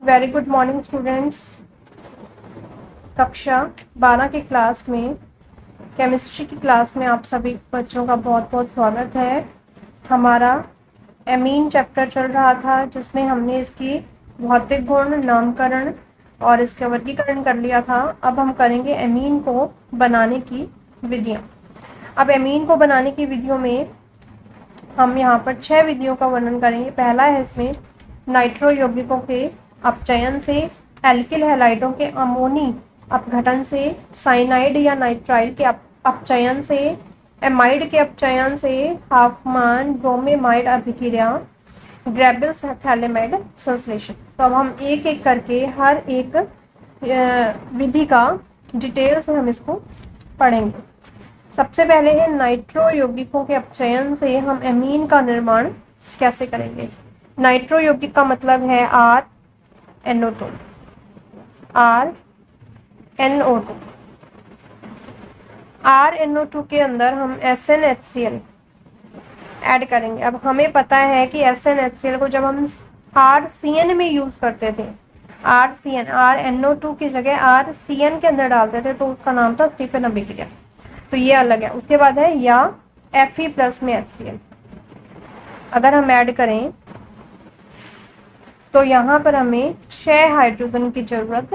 Very good morning students. कक्षा 12 की class में, केमिस्ट्री की क्लास में आप सभी बच्चों का बहुत बहुत स्वागत है। हमारा एमीन चैप्टर चल रहा था जिसमें हमने इसकी भौतिक गुण, नामकरण और इसका वर्गीकरण कर लिया था। अब हम करेंगे एमीन को बनाने की विधियाँ। अब एमीन को बनाने की विधियों में हम यहाँ पर 6 विधियों का वर्णन करेंगे। पहला है इसमें नाइट्रो यौगिकों के अपचयन से, एल्किल हैलाइडों के अमोनी अपघटन से, साइनाइड या नाइट्राइल के अपचयन से, एमाइड के अपचयन से, हाफमान ब्रोमेमाइड अभिक्रिया, ग्रेबिल्स थैलेमाइड संश्लेषण। तो अब हम एक एक करके हर एक विधि का डिटेल से हम इसको पढ़ेंगे। सबसे पहले है नाइट्रो यौगिकों के अपचयन से हम एमीन का निर्माण कैसे करेंगे। नाइट्रो यौगिक का मतलब है RNO2। RNO2 के अंदर हम SnHCl ऐड करेंगे। अब हमें पता है कि SnHCl को जब हम RCN में यूज करते थे, RNO2 की जगह RCN के अंदर डालते थे, तो उसका नाम था स्टीफन अभिक्रिया। तो ये अलग है। उसके बाद है या Fe+ में HCl अगर हम ऐड करें तो यहाँ पर हमें 6 हाइड्रोजन की जरूरत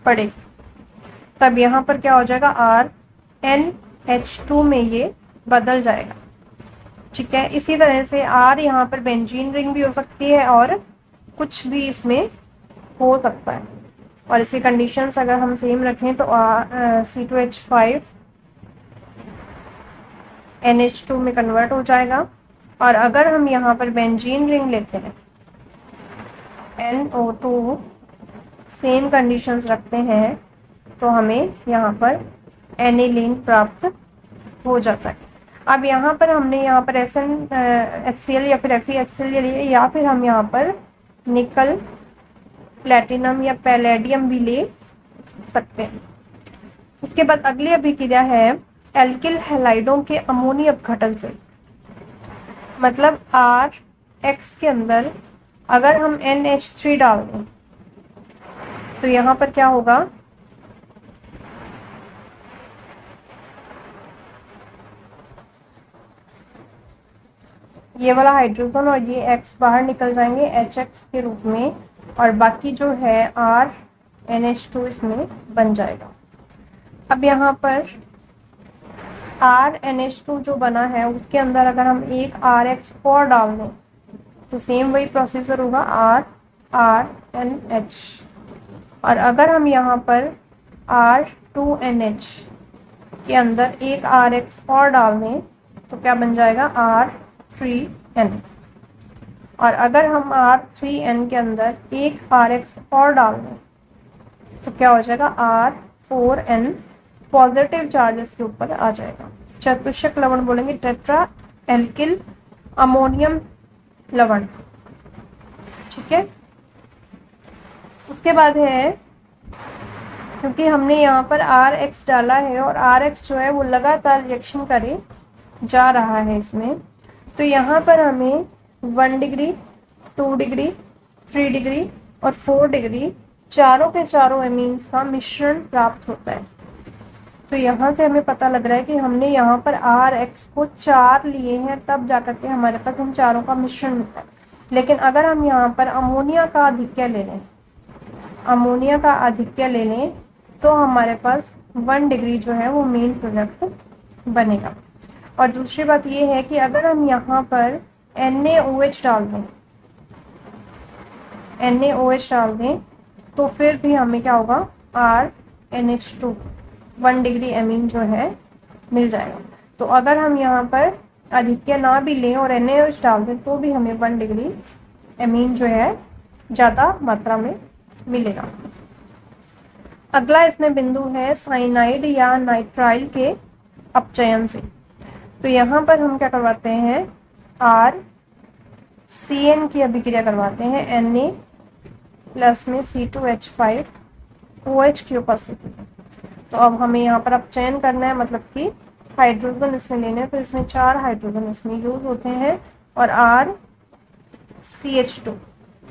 पड़ेगी। तब यहाँ पर क्या हो जाएगा, RnH2 में ये बदल जाएगा। ठीक है। इसी तरह से R यहाँ पर बेंजीन रिंग भी हो सकती है और कुछ भी इसमें हो सकता है। और इसके कंडीशंस अगर हम सेम रखें तो C2H5 NH2 में कन्वर्ट हो जाएगा। और अगर हम यहाँ पर बेंजीन रिंग लेते हैं, NO2 सेम कंडीशंस रखते हैं, तो हमें यहाँ पर एनिलीन प्राप्त हो जाता है। अब यहाँ पर हमने यहाँ पर SnHCl या फिर FeHCl लिए, या फिर हम यहाँ पर निकल, प्लेटिनम या पैलेडियम भी ले सकते हैं। उसके बाद अगली अभिक्रिया है एल्किल हैलाइडों के अमोनी अपघटन से। मतलब RX के अंदर अगर हम NH3 डाल दें तो यहाँ पर क्या होगा, ये वाला हाइड्रोजन और ये X बाहर निकल जाएंगे HX के रूप में, और बाकी जो है RNH2 इसमें बन जाएगा। अब यहाँ पर RNH2 जो बना है उसके अंदर अगर हम एक RX और डाल दें तो सेम वही प्रोसीजर होगा, RNH। और अगर हम यहाँ पर R2NH के अंदर एक RX और डाल दें तो क्या बन जाएगा, R3N। और अगर हम R3N के अंदर एक RX और डाल दें तो क्या हो जाएगा, R4N पॉजिटिव चार्जेस के ऊपर आ जाएगा। चतुष्क लवण बोलेंगे, टेट्रा एल्किल अमोनियम लवण। ठीक है। उसके बाद है, क्योंकि हमने यहाँ पर RX डाला है और RX जो है वो लगातार रिएक्शन करे जा रहा है इसमें, तो यहाँ पर हमें 1 डिग्री, 2 डिग्री, 3 डिग्री और 4 डिग्री चारों के चारों एमीन्स का मिश्रण प्राप्त होता है। तो यहाँ से हमें पता लग रहा है कि हमने यहाँ पर RX को 4 लिए हैं, तब जाकर के हमारे पास इन चारों का मिश्रण होता है। लेकिन अगर हम यहाँ पर अमोनिया का आधिक्य ले लें तो हमारे पास 1 डिग्री जो है वो मेन प्रोडक्ट बनेगा। और दूसरी बात ये है कि अगर हम यहाँ पर NaOH डाल दें तो फिर भी हमें क्या होगा, RNH2 1 डिग्री एमीन जो है मिल जाएगा। तो अगर हम यहाँ पर आधिक्य ना भी लें और NaOH डाल दें तो भी हमें 1 डिग्री एमीन जो है ज़्यादा मात्रा में मिलेगा। अगला इसमें बिंदु है साइनाइड या नाइट्राइल के अपचयन से। तो यहाँ पर हम क्या करवाते हैं, RCN की अभिक्रिया करवाते हैं Na+ में C2H5OH की उपस्थिति में। तो अब हमें यहाँ पर अपचयन करना है, मतलब कि हाइड्रोजन इसमें लेने हैं, तो इसमें 4 हाइड्रोजन इसमें यूज होते हैं और RCH2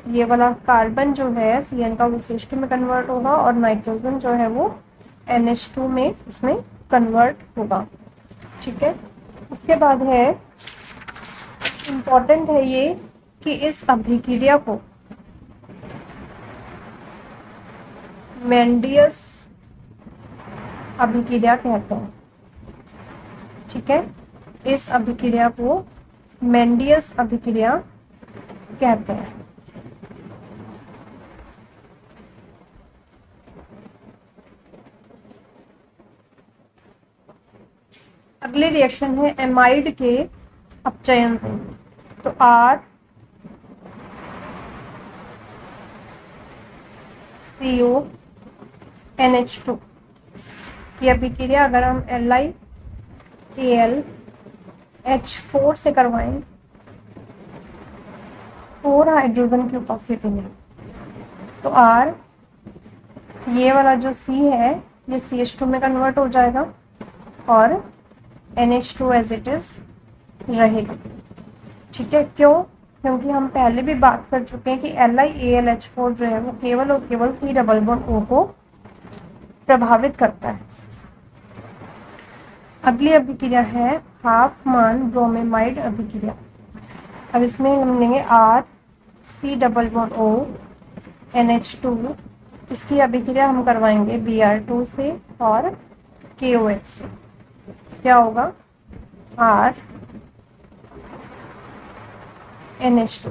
ये वाला कार्बन जो है CN का वो CH2 में कन्वर्ट होगा और नाइट्रोजन जो है वो NH2 में इसमें कन्वर्ट होगा। ठीक है, उसके बाद है इम्पॉर्टेंट है ये कि इस अभिक्रिया को मेंडियस अभिक्रिया कहते हैं। ठीक है, इस अभिक्रिया को मेंडियस अभिक्रिया कहते हैं। अगली रिएक्शन है एमाइड के अपचयन से। तो RCONH2 की अभिक्रिया अगर हम LiAlH4 से करवाएं 4 हाइड्रोजन की उपस्थिति में, तो R ये वाला जो C है ये CH2 में कन्वर्ट हो जाएगा और NH2 एज इट इज रहेगा। ठीक है, क्यों? क्योंकि हम पहले भी बात कर चुके हैं कि LiAlH4 जो है वो केवल और केवल C डबल बॉन्ड O को प्रभावित करता है। अगली अभिक्रिया है हाफ मान ब्रोमेमाइड अभिक्रिया। अब इसमें हम लेंगे RC double bond O NH2, इसकी अभिक्रिया हम करवाएंगे Br2 से और KOH से। क्या होगा? R NH2।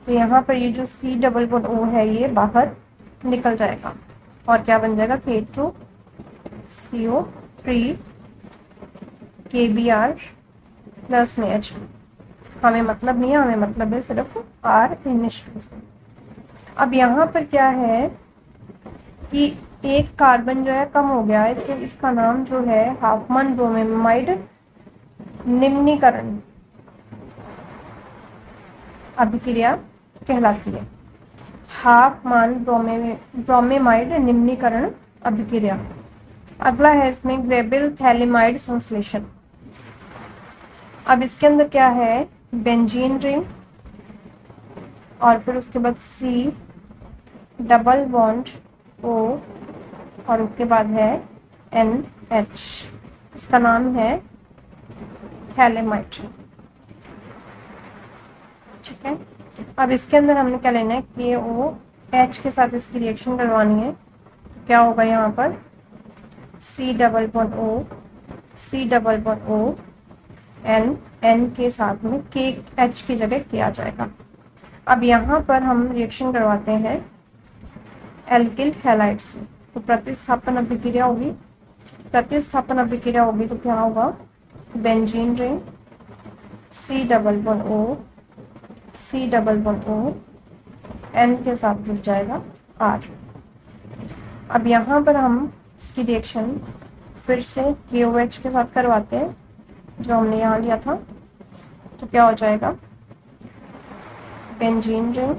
तो यहाँ पर ये जो C डबल बॉन्ड O है ये बाहर निकल जाएगा और क्या बन जाएगा? K2CO3 KBr प्लस में H2। हमें मतलब नहीं है, हमें मतलब है सिर्फ RNH2 से। अब यहाँ पर क्या है कि एक कार्बन जो है कम हो गया है, तो इसका नाम जो है हाफमैन ब्रोमेमाइड निम्नीकरण अभिक्रिया कहलाती है। हाफमैन ब्रोमेमाइड निम्नीकरण अभिक्रिया। अगला है इसमें ग्रेबिल थैलेमाइड संश्लेषण। अब इसके अंदर क्या है? बेंजीन रिंग और फिर उसके बाद C डबल बॉन्ड O और उसके बाद है NH। इसका नाम है थैलेमाइड। ठीक है, अब इसके अंदर हमने क्या लेना है? KOH के साथ इसकी रिएक्शन करवानी है। तो क्या होगा यहाँ पर? C double bond O C double bond O N के साथ में KH की जगह किया जाएगा। अब यहाँ पर हम रिएक्शन करवाते हैं एल्किल हैलाइड से। तो प्रतिस्थापन अभिक्रिया होगी। प्रतिस्थापन अभिक्रिया होगी तो क्या होगा? Benzene ring C double bond O C double bond O N के साथ जुड़ जाएगा R। अब यहाँ पर हम इसकी रिएक्शन फिर से KOH के साथ करवाते हैं जो हमने यहाँ लिया था। तो क्या हो जाएगा? Benzene ring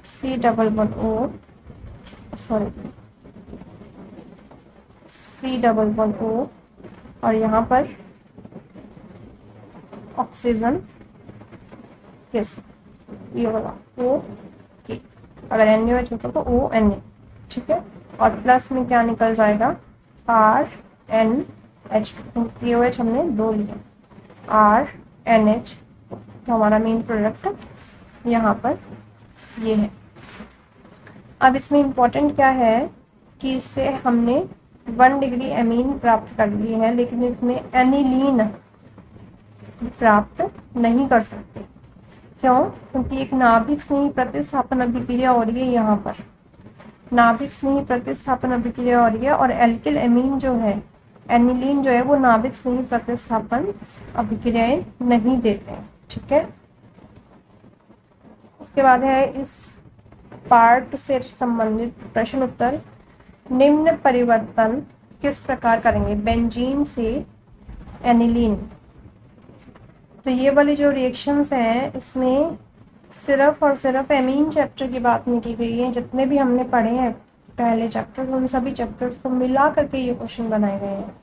C double bond O C double bond O और यहाँ पर ऑक्सीजन किस ये वाला O के, अगर NaOH होता तो ONA। ठीक है, और प्लस में क्या निकल जाएगा? RNH2। KOH हमने 2 लिया, RNH तो हमारा मेन प्रोडक्ट यहाँ पर ये है। अब इसमें इम्पोर्टेंट क्या है कि इससे हमने 1 डिग्री एमीन प्राप्त कर ली है, लेकिन इसमें एनिलीन प्राप्त नहीं कर सकते। क्यों? क्योंकि एक नाभिक स्नेही प्रतिस्थापन अभिक्रिया हो रही है। यहाँ पर नाभिक स्नेही प्रतिस्थापन अभिक्रिया हो रही है और एल्किल एमीन जो है, एनिलीन जो है, वो नाभिक स्नेही प्रतिस्थापन अभिक्रियाएं नहीं देते हैं। ठीक है, उसके बाद है इस पार्ट से संबंधित प्रश्न उत्तर। निम्न परिवर्तन किस प्रकार करेंगे बेंजीन से एनिलीन? तो ये वाली जो रिएक्शंस हैं इसमें सिर्फ और सिर्फ एमीन चैप्टर की बात नहीं की गई है। जितने भी हमने पढ़े हैं पहले चैप्टर, उन सभी चैप्टर्स को मिला करके ये क्वेश्चन बनाए गए हैं।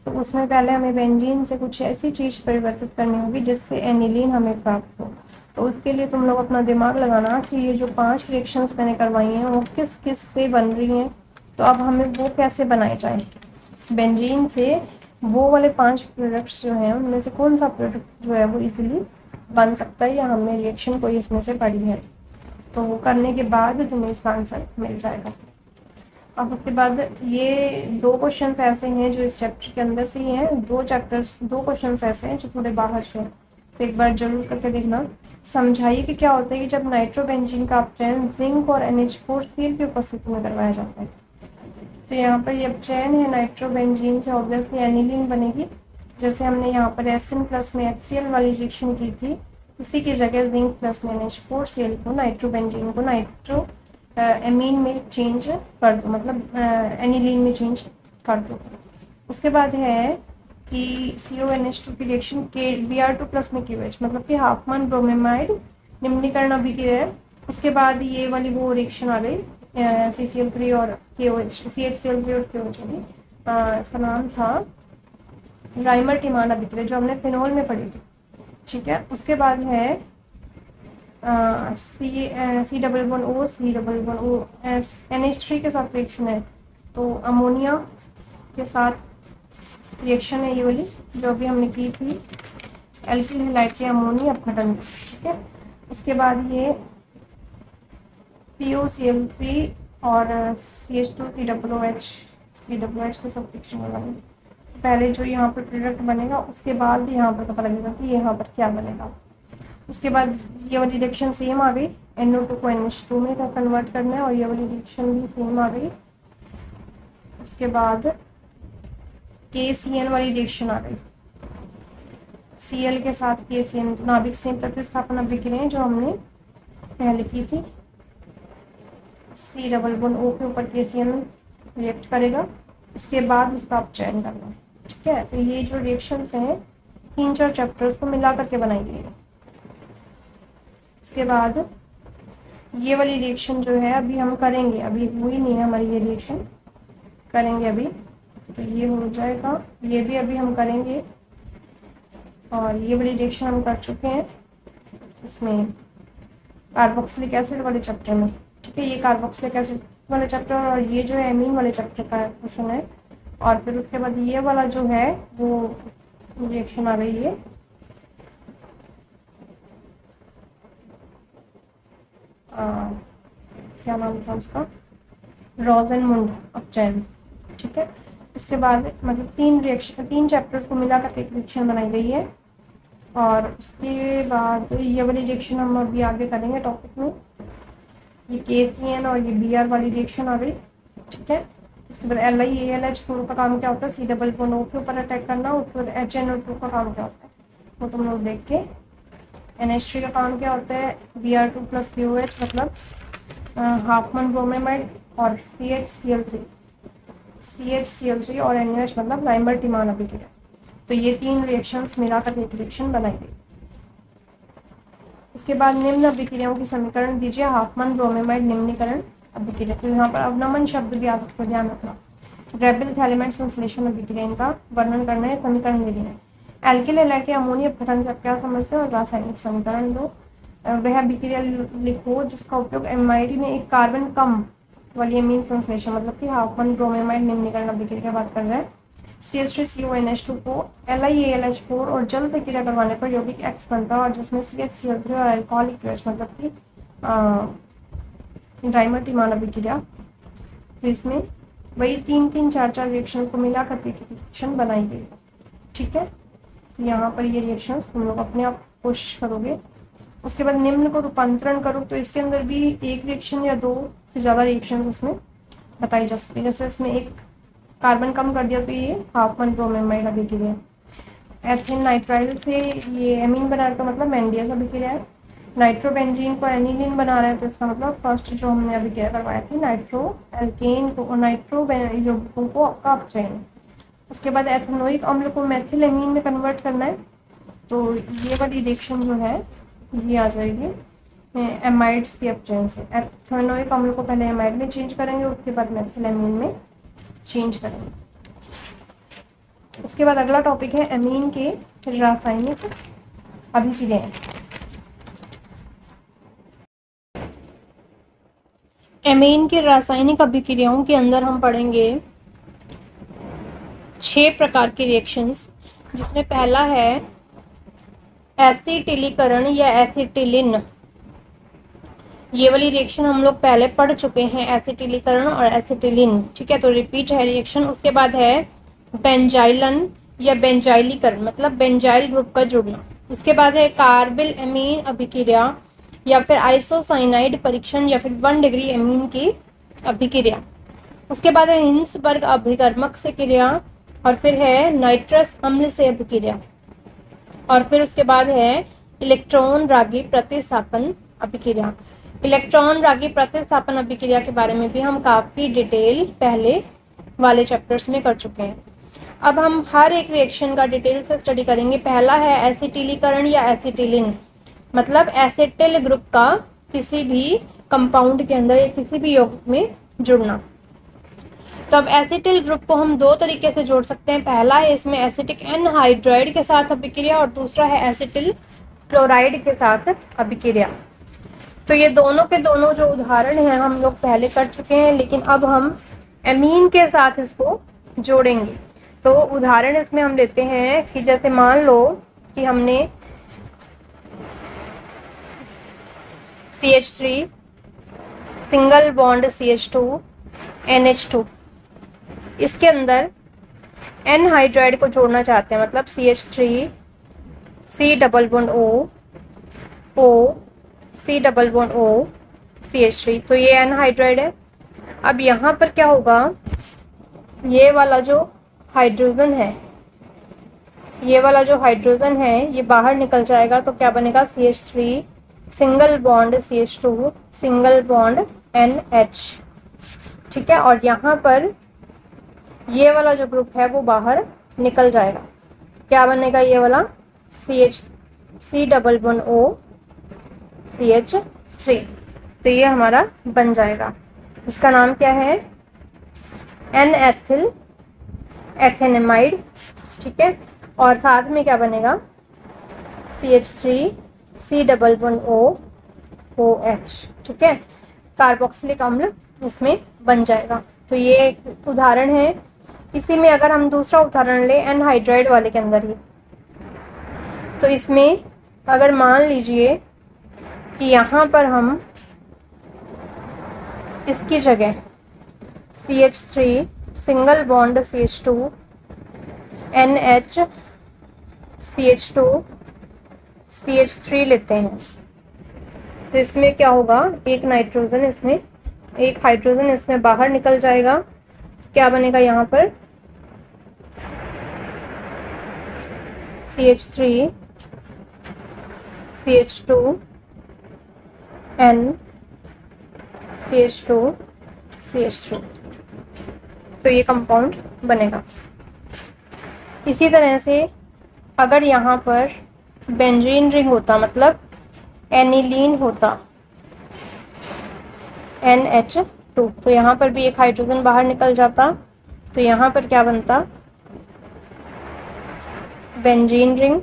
तो उसमें पहले हमें बेंजीन से कुछ ऐसी चीज़ परिवर्तित करनी होगी जिससे एनिलीन हमें प्राप्त हो। तो उसके लिए तुम लोग अपना दिमाग लगाना कि ये जो 5 रिएक्शंस मैंने करवाई हैं वो किस किस से बन रही हैं, तो अब हमें वो कैसे बनाए जाए। बेंजीन से वो वाले 5 प्रोडक्ट्स जो हैं उनमें से कौन सा प्रोडक्ट जो है वो इजीली बन सकता है या हमें रिएक्शन कोई इसमें से पड़ी है, तो वो करने के बाद तुम्हें इसका आंसर मिल जाएगा। अब उसके बाद ये 2 क्वेश्चंस ऐसे हैं जो इस चैप्टर के अंदर से ही हैं, 2 क्वेश्चंस ऐसे हैं जो थोड़े बाहर से हैं, तो एक बार जरूर करके देखना। समझाइए कि क्या होता है कि जब नाइट्रोबेंजीन का अपचयन जिंक और NH4Cl की उपस्थिति में करवाया जाता है। तो यहाँ पर ये अपचयन है नाइट्रोबेंजीन से, ऑब्वियसली एनिलीन बनेगी। जैसे हमने यहाँ पर Sn प्लस में HCl वाली रिएक्शन की थी, उसी की जगह जिंक प्लस में NH4Cl को नाइट्रोबेंजीन को नाइट्रो एमीन में चेंज कर दो, मतलब एनिलीन में चेंज कर दो। उसके बाद है कि CONH2 की रिएक्शन Br2 प्लस में QH, मतलब कि हाफमैन ब्रोमेमाइड निम्नीकरण अभिक्रिया है। उसके बाद ये वाली वो रिएक्शन आ गई CCl3 और KOH, CHCl3 और KOH वाली, इसका नाम था राइमर टिमान अभिक्रिया जो हमने फिनोल में पढ़ी थी, ठीक है। उसके बाद है C NH3 के साथ रिएक्शन है, तो अमोनिया के साथ रिएक्शन है ये वाली जो अभी हमने की थी एल्किल हैलाइड के अमोनिया अपघटन से, ठीक है। उसके बाद ये POCl3 और CH2COOH के साथ रिएक्शन होगा। पहले जो यहाँ पर प्रोडक्ट बनेगा उसके बाद यहाँ पर पता लगेगा कि यहाँ पर क्या बनेगा। उसके बाद ये वाली रिएक्शन सेम आ गई, NO2 को NH2 में कन्वर्ट करना है, और ये वाली रिएक्शन भी सेम आ गई। उसके बाद KCN वाली रिएक्शन आ गई, Cl के साथ KCN, नाभिक स्नेह प्रतिस्थापन अभिक्रिया जो हमने पहले की थी। C+O के ऊपर KCN रिएक्ट करेगा, उसके बाद उसका अपचयन करना, ठीक है। तो ये जो रिएक्शंस हैं 3-4 चैप्टर्स को मिला करके बनाई गई है। उसके बाद ये वाली रिएक्शन जो है अभी हम करेंगे, अभी हुई नहीं है हमारी ये रिएक्शन, करेंगे अभी, तो ये हो जाएगा, ये भी अभी हम करेंगे। और ये वाली रिएक्शन हम कर चुके हैं उसमें कार्बोक्सिलिक एसिड वाले चैप्टर में, ठीक है। ये कार्बोक्सिलिक एसिड वाले चैप्टर और ये जो है एमीन वाले चैप्टर का क्वेश्चन है। और फिर उसके बाद ये वाला जो है वो रिएक्शन आ गई है क्या नाम था उसका, रोज़नमुंड अपचयन, ठीक है। उसके बाद मतलब 3 चैप्टर्स को मिलाकर एक रिएक्शन बनाई गई है। और उसके बाद ये वाली रिएक्शन हम अभी आगे करेंगे टॉपिक में, ये KCN और ये Br वाली रिएक्शन आ गई, ठीक है। उसके बाद LiAlH4 का काम क्या होता है, C+O के ऊपर अटैक करना। उसके बाद HNO2 का काम क्या होता है वो तुम लोग देख के। NH3 का काम क्या होता है, Br2 प्लस QOH मतलब हाफमैन ब्रोमेमाइड, और CHCl3 और NaOH मतलब राइमर टिमान अभिक्रिया। तो ये 3 रिएक्शंस मिलाकर एक रिएक्शन बनाई गई। उसके बाद निम्न अभिक्रियाओं की समीकरण दीजिए, हाफमैन ब्रोमेमाइड निम्नीकरण अभिक्रिया। तो यहाँ पर अवनमन शब्द भी आ सकता है, ध्यान रखना। ग्रेबिल थैलेमेट संश्लेषण अभिक्रिया, इनका वर्णन करना है, समीकरण देने हैं। एल्किल हैलाइड के अमोनिया अपघटन से आप क्या समझते हो, और रासायनिक समीकरण लो। वह अभिक्रिया लिखो जिसका उपयोग एमाइड में एक कार्बन कम वाली अमीन संश्लेषण, मतलब कि हाफमैन ब्रोमेमाइड निम्नीकरण अभिक्रिया की बात कर रहे हैं। CH3CONH2 को LiAlH4 और जल से क्रिया करवाने पर यौगिक X बनता है, और जिसमें CHCl3 और अल्कोहलिक QH मतलब कि राइमर टिमान अभिक्रिया। तो इसमें वही 3-3, 4-4 रिएक्शंस को मिलाकर एक रिएक्शन बनाई गई, ठीक है। तो यहाँ पर ये रिएक्शंस तुम लोग अपने आप कोशिश करोगे। उसके बाद निम्न को रूपांतरण करो, तो इसके अंदर भी एक रिएक्शन या 2 से ज़्यादा रिएक्शंस इसमें बताई जा सकती है। जैसे इसमें एक कार्बन कम कर दिया तो ये हाफमैन ब्रोमेमाइड अभिक्रिया। एथिन नाइट्राइल से ये एमीन बना रहा, तो मतलब एनडीएस अभिक्रिया है। नाइट्रोबेंजीन को एनिलीन बना रहे हैं, तो इसका मतलब फर्स्ट जो हमने अभिक्रिया करवाया थी नाइट्रो एल्केन को नाइट्रो यौगिकों को का अपचयन। उसके बाद एथेनोइक अम्ल को मेथिल एमीन में कन्वर्ट करना है, तो ये वाली रिएक्शन जो है ये आ जाएगी एमाइड्स के अपचयन से। एथेनोइक अम्ल को पहले एमाइड में चेंज करेंगे, उसके बाद मेथिल एमीन में चेंज करेंगे। उसके बाद अगला टॉपिक है एमीन के रासायनिक अभिक्रियाएं। एमीन की रासायनिक अभिक्रियाओं के अंदर हम पढ़ेंगे 6 प्रकार के रिएक्शंस, जिसमें पहला है एसिटिलीकरण या एसिटिलिन। ये वाली रिएक्शन हम लोग पहले पढ़ चुके हैं, एसिटिलीकरण और एसिटिलिन, ठीक है, तो रिपीट है रिएक्शन। उसके बाद है बेंजाइलन या बेंजाइलीकरण, मतलब बेंजाइल ग्रुप का जुड़ना। उसके बाद है कार्बिल एमीन अभिक्रिया या फिर आइसोसाइनाइड परीक्षण या फिर 1 डिग्री एमीन की अभिक्रिया। उसके बाद है हिंसबर्ग अभिकर्मक से क्रिया, और फिर है नाइट्रस अम्ल से अभिक्रिया, और फिर उसके बाद है इलेक्ट्रॉन रागी प्रतिस्थापन अभिक्रिया। इलेक्ट्रॉन रागी प्रतिस्थापन अभिक्रिया के बारे में भी हम काफ़ी डिटेल पहले वाले चैप्टर्स में कर चुके हैं। अब हम हर एक रिएक्शन का डिटेल से स्टडी करेंगे। पहला है एसिटिलीकरण या एसिटिलिन, मतलब एसिटिल ग्रुप का किसी भी कंपाउंड के अंदर या किसी भी यौगिक में जुड़ना। तो अब एसिटिल ग्रुप को हम 2 तरीके से जोड़ सकते हैं। पहला है इसमें एसिटिक एनहाइड्राइड के साथ अभिक्रिया, और दूसरा है एसिटिल क्लोराइड के साथ अभिक्रिया। तो ये दोनों के दोनों जो उदाहरण हैं हम लोग पहले कर चुके हैं, लेकिन अब हम एमीन के साथ इसको जोड़ेंगे। तो उदाहरण इसमें हम लेते हैं कि जैसे मान लो कि हमने CH3 single bond CH2 NH2, इसके अंदर एनहाइड्राइड को जोड़ना चाहते हैं, मतलब CH3 C double bond O C double bond O CH3, तो ये एनहाइड्राइड है। अब यहाँ पर क्या होगा, ये वाला जो हाइड्रोजन है, ये वाला जो हाइड्रोजन है ये बाहर निकल जाएगा, तो क्या बनेगा CH3 single bond CH2 single bond NH, ठीक है। और यहाँ पर ये वाला जो ग्रुप है वो बाहर निकल जाएगा, क्या बनेगा ये वाला C double bond O CH3, तो ये हमारा बन जाएगा। इसका नाम क्या है, N-एथिल एथेनेमाइड, ठीक है। और साथ में क्या बनेगा CH3 C double bond O OH, ठीक है, कार्बोक्सिलिक अम्ल इसमें बन जाएगा। तो ये एक उदाहरण है। इसी में अगर हम दूसरा उदाहरण लें एनहाइड्राइड वाले के अंदर ही, तो इसमें अगर मान लीजिए कि यहाँ पर हम इसकी जगह CH3 single bond CH2 NH CH2 CH3 लेते हैं, तो इसमें क्या होगा, एक नाइट्रोजन इसमें, एक हाइड्रोजन इसमें बाहर निकल जाएगा, क्या बनेगा यहाँ पर CH3 CH2 N CH2 CH3, तो ये कंपाउंड बनेगा। इसी तरह से अगर यहाँ पर बेंजीन रिंग होता, मतलब एनिलीन होता NH2, तो यहाँ पर भी एक हाइड्रोजन बाहर निकल जाता, तो यहाँ पर क्या बनता, benzene ring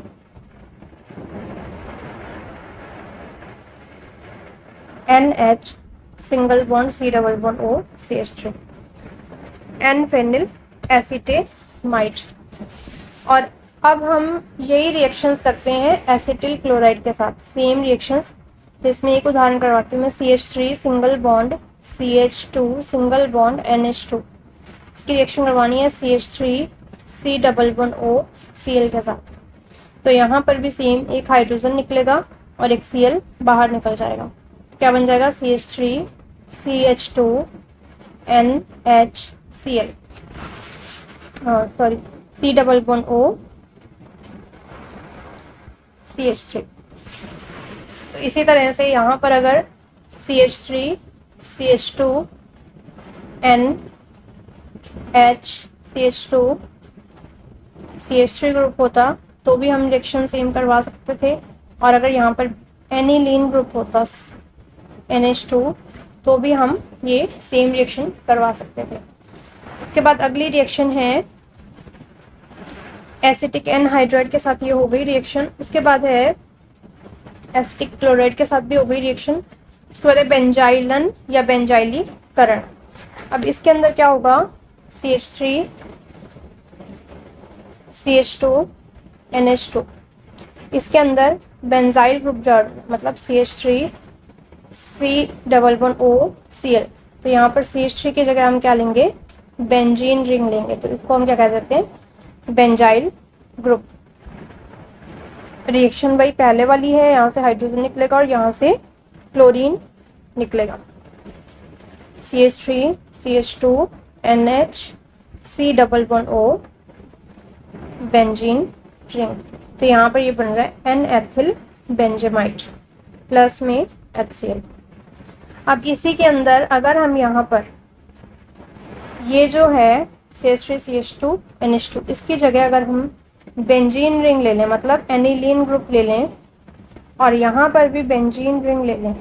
NH single bond C double bond O CH3 N phenyl acetamide. और अब हम यही रिएक्शंस करते हैं एसिटिल क्लोराइड के साथ, सेम रिएक्शंस। तो इसमें एक उदाहरण करवाती हूँ मैं, CH3 single bond CH2 single bond NH2, इसकी रिएक्शन करवानी है CH3 C double bond O Cl के साथ। तो यहाँ पर भी सेम, एक हाइड्रोजन निकलेगा और एक Cl बाहर निकल जाएगा, क्या बन जाएगा CH3 CH2 NHCl, sorry C double bond O CH3। तो इसी तरह से यहाँ पर अगर CH3 CH2 NH CH2 CH3 group होता तो भी हम रिएक्शन सेम करवा सकते थे, और अगर यहाँ पर एनिलीन ग्रुप होता NH2 तो भी हम ये सेम रिएक्शन करवा सकते थे। उसके बाद अगली रिएक्शन है एसिटिक एनहाइड्राइड के साथ, ये हो गई रिएक्शन। उसके बाद है एसिटिक क्लोराइड के साथ भी हो गई रिएक्शन। उसके बाद बेंजाइलन या बेंजाइलीकरण। अब इसके अंदर क्या होगा, CH3 CH2 NH2, इसके अंदर बेंजाइल ग्रुप जोड़ मतलब CH3 C++O Cl। तो यहाँ पर CH3 की जगह हम क्या लेंगे, बेंजीन रिंग लेंगे, तो इसको हम क्या कह देते हैं, बेंजाइल ग्रुप। रिएक्शन भाई पहले वाली है, यहाँ से हाइड्रोजन निकलेगा और यहाँ से क्लोरीन निकलेगा। CH3 CH2 NH C++O benzene ring. तो यहाँ पर ये बन रहा है N-एथिल बेंजामाइड प्लस में HCl। अब इसी के अंदर अगर हम यहाँ पर ये जो है CH3 CH2 NH2, इसकी जगह अगर हम बेंजीन रिंग ले लें, मतलब एनिलीन ग्रुप ले लें, और यहाँ पर भी बेंजीन रिंग ले लें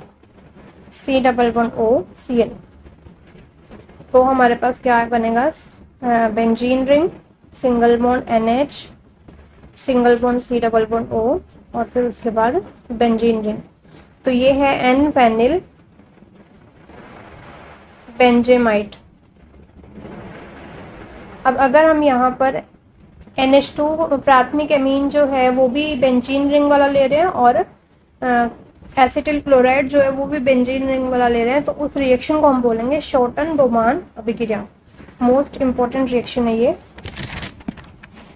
C++O Cl, तो हमारे पास क्या बनेगा, benzene ring, single bond NH, single bond C++O और फिर उसके बाद बेंजीन रिंग। तो ये है N फेनिल बेंजामाइड। अब अगर हम यहाँ पर NH2 प्राथमिक एमीन जो है वो भी बेंजीन रिंग वाला ले रहे हैं और एसिटिल क्लोराइड जो है वो भी बेंजीन रिंग वाला ले रहे हैं, तो उस रिएक्शन को हम बोलेंगे शॉर्टन डोमान अभिक्रिया। मोस्ट इम्पॉर्टेंट रिएक्शन है ये।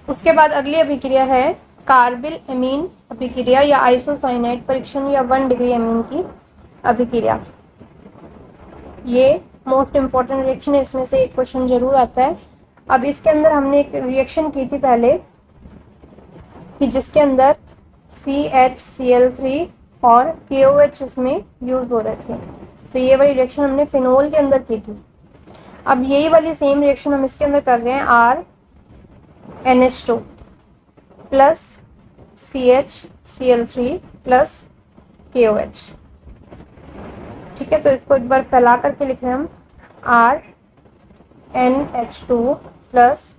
उसके बाद अगली अभिक्रिया है कार्बिल एमीन अभिक्रिया या आइसोसाइनाइड परीक्षण या 1 डिग्री एमीन की अभिक्रिया। ये मोस्ट इम्पॉर्टेंट रिएक्शन है, इसमें से एक क्वेश्चन जरूर आता है। अब इसके अंदर हमने एक रिएक्शन की थी पहले कि जिसके अंदर CHCl3 और KOH इसमें यूज हो रहे थे, तो ये वाली रिएक्शन हमने फिनोल के अंदर की थी। अब यही वाली सेम रिएक्शन हम इसके अंदर कर रहे हैं RNH2 plus CHCl3 plus KOH। ठीक है, तो इसको एक बार फैला करके लिख रहे हैं हम RNH2 plus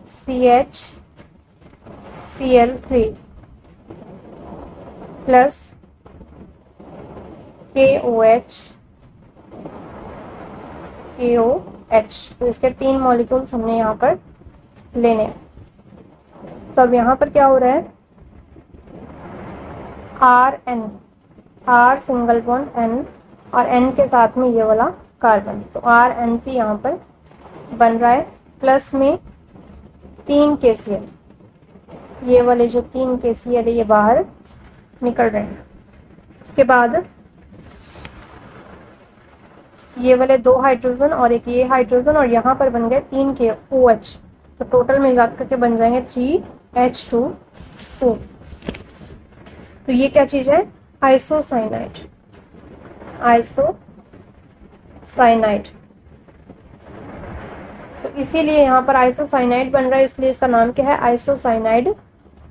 CHCl3 plus KOH। तो इसके 3 मॉलिक्यूल्स हमने यहाँ पर लेने हैं। तो अब यहाँ पर क्या हो रहा है, R सिंगल बॉन्ड N और N के साथ में ये वाला कार्बन, तो RNC यहाँ पर बन रहा है, प्लस में 3 KCl। ये वाले जो 3 KCl है ये बाहर निकल रहे हैं। उसके बाद ये वाले 2 हाइड्रोजन और एक ये हाइड्रोजन और यहाँ पर बन गए 3 KOH, तो टोटल मिला करके बन जाएंगे 3H2O। तो ये क्या चीज़ है, आइसोसाइनाइड। तो इसीलिए यहाँ पर आइसोसाइनाइड बन रहा है, इसलिए इसका नाम क्या है, आइसोसाइनाइड